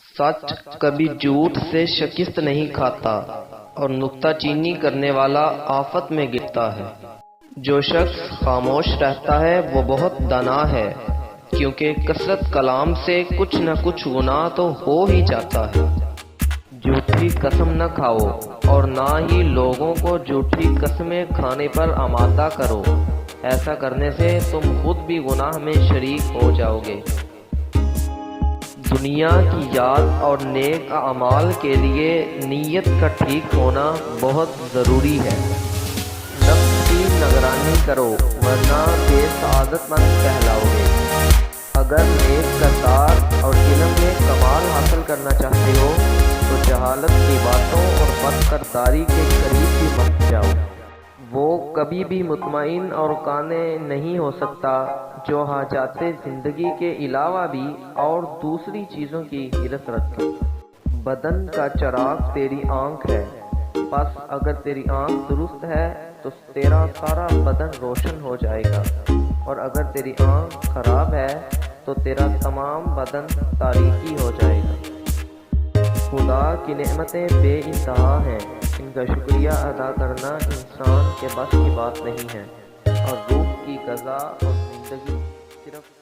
سچ کبھی جھوٹ سے شکست نہیں کھاتا اور نکتہ چینی کرنے والا آفت میں گرتا ہے۔ جو شخص خاموش رہتا ہے وہ بہت دانا ہے، کیونکہ کثرت کلام سے کچھ نہ کچھ گناہ تو ہو ہی جاتا ہے۔ جھوٹی قسم نہ کھاؤ اور نہ ہی لوگوں کو جھوٹی قسمیں کھانے پر آمادہ کرو، ایسا کرنے سے تم خود بھی گناہ میں شریک ہو جاؤ گے۔ دنیا کی یاد اور نیک اعمال کے لیے نیت کا ٹھیک ہونا بہت ضروری ہے۔ نفس کی نگرانی کرو ورنہ بے سعادت مند کہلاؤ گے۔ اگر نیک کردار اور علم میں کمال حاصل کرنا چاہتے ہو تو جہالت کی باتوں اور بد کرداری کے قریب بھی مت جاؤ۔ وہ کبھی بھی مطمئن اور قانع نہیں ہو سکتا جو حاجات زندگی کے علاوہ بھی اور دوسری چیزوں کی حرص رکھے۔ بدن کا چراغ تیری آنکھ ہے، بس اگر تیری آنکھ درست ہے تو تیرا سارا بدن روشن ہو جائے گا، اور اگر تیری آنکھ خراب ہے تو تیرا تمام بدن تاریکی ہو جائے گا۔ خدا کی نعمتیں بے انتہا ہیں، ان کا شکریہ ادا کرنا انسان کے بس کی بات نہیں ہے، اور روح کی غذا اور زندگی صرف